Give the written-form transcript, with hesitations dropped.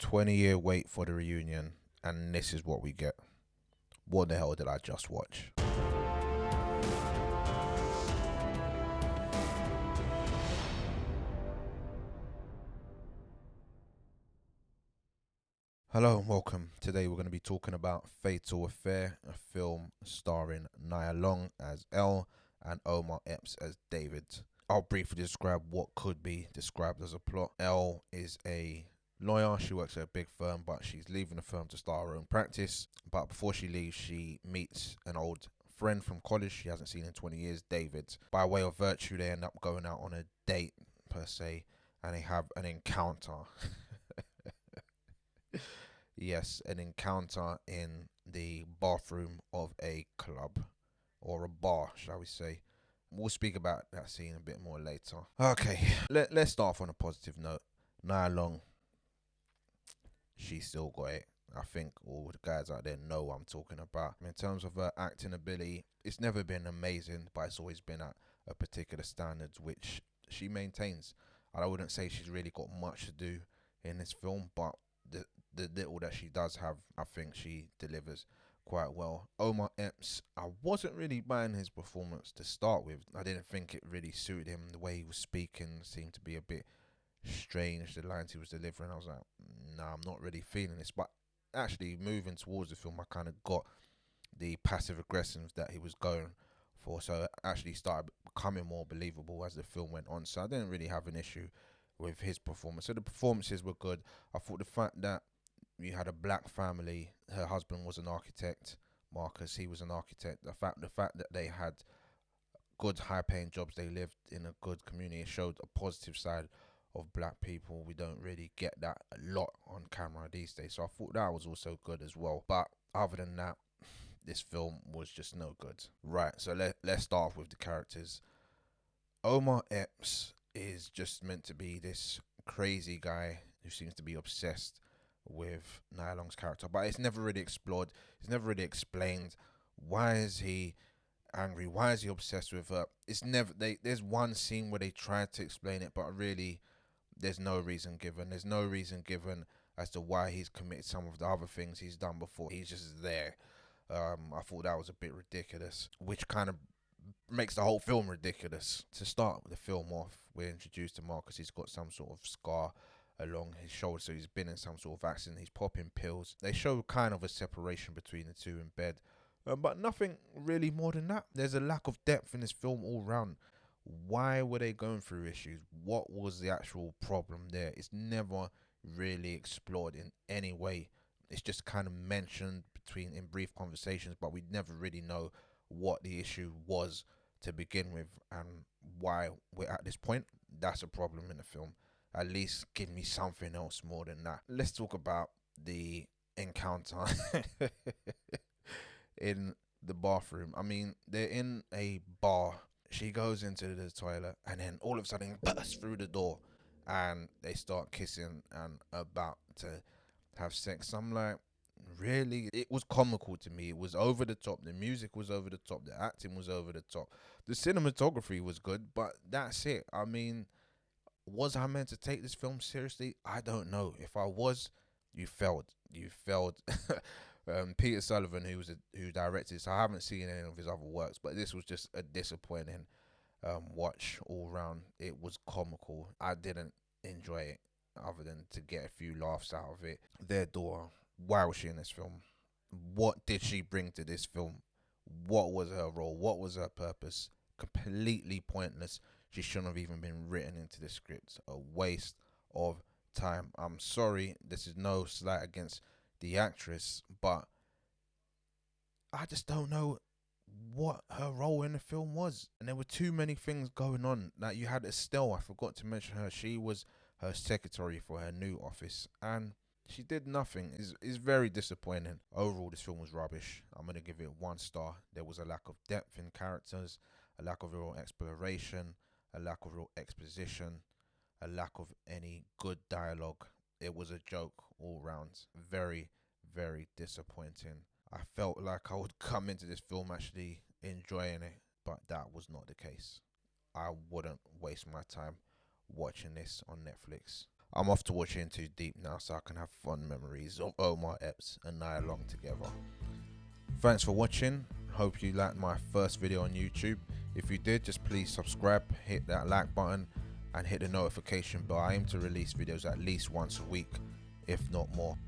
20-year wait for the reunion, and this is what we get. What the hell did I just watch? Hello and welcome. Today we're going to be talking about Fatal Affair, a film starring Nia Long as Elle and Omar Epps as David. I'll briefly describe what could be described as a plot. Elle is a lawyer. She works at a big firm, but she's leaving the firm to start her own practice. But before she leaves, she meets an old friend from college she hasn't seen in 20 years, David. By way of virtue, they end up going out on a date, per se, and they have an encounter. Yes, an encounter in the bathroom of a club or a bar, shall we say. We'll speak about that scene a bit more later. Okay, let's start off on a positive note. Nia Long, she still got it. I think all the guys out there know what I'm talking about. In terms of her acting ability, it's never been amazing, but it's always been at a particular standard which she maintains. I wouldn't say she's really got much to do in this film, but the little that she does have, I think she delivers quite well. Omar Epps, I wasn't really buying his performance to start with. I didn't think it really suited him. The way he was speaking seemed to be a bit strange. The lines he was delivering, I was like, nah, I'm not really feeling this. But actually, moving towards the film, I kind of got the passive aggressive that he was going for. So it actually started becoming more believable as the film went on. So I didn't really have an issue with his performance. So the performances were good. I thought the fact that you had a black family, her husband was an architect, Marcus, he was an architect. The fact that they had good high paying jobs, they lived in a good community, it showed a positive side of black people. We don't really get that a lot on camera these days. So I thought that was also good as well. But other than that, this film was just no good. Right, so let's start off with the characters. Omar Epps is just meant to be this crazy guy who seems to be obsessed with Nia Long's character, but it's never really explored. It's never really explained. Why is he angry? Why is he obsessed with her? It's never. There's one scene where they tried to explain it, but really, there's no reason given. There's no reason given as to why he's committed some of the other things he's done before. He's just there. I thought that was a bit ridiculous, which kind of makes the whole film ridiculous. To start the film off, we're introduced to Marcus. He's got some sort of scar along his shoulder, so he's been in some sort of accident. He's popping pills. They show kind of a separation between the two in bed, but nothing really more than that. There's a lack of depth in this film all round. Why were they going through issues? What was the actual problem there? It's never really explored in any way. It's just kind of mentioned between in brief conversations, but we never really know what the issue was to begin with and why we're at this point. That's a problem in the film. At least give me something else more than that. Let's talk about the encounter in the bathroom. I mean, they're in a bar. She goes into the toilet and then all of a sudden bursts through the door and they start kissing and about to have sex. I'm like, really? It was comical to me. It was over the top. The music was over the top. The acting was over the top. The cinematography was good, but that's it. I mean, was I meant to take this film seriously? I don't know. If I was, you failed. You failed. Peter Sullivan, who directed this, I haven't seen any of his other works, but this was just a disappointing watch all round. It was comical. I didn't enjoy it, other than to get a few laughs out of it. Their daughter, why was she in this film? What did she bring to this film? What was her role? What was her purpose? Completely pointless. She shouldn't have even been written into the script. A waste of time. I'm sorry, this is no slight against the actress, but I just don't know what her role in the film was. And there were too many things going on. Like, you had Estelle, I forgot to mention her. She was her secretary for her new office, and she did nothing. Is very disappointing. Overall, this film was rubbish. I'm gonna give it 1 star. There was a lack of depth in characters, a lack of real exploration, a lack of real exposition, a lack of any good dialogue. It was a joke all round. Very, very disappointing. I felt like I would come into this film actually enjoying it, but that was not the case. I wouldn't waste my time watching this on Netflix. I'm off to watch In Too Deep now so I can have fun memories of Omar Epps and Nia Long together. Thanks for watching. Hope you liked my first video on YouTube. If you did, just please subscribe, hit that like button and hit the notification bell. I aim to release videos at least once a week, if not more.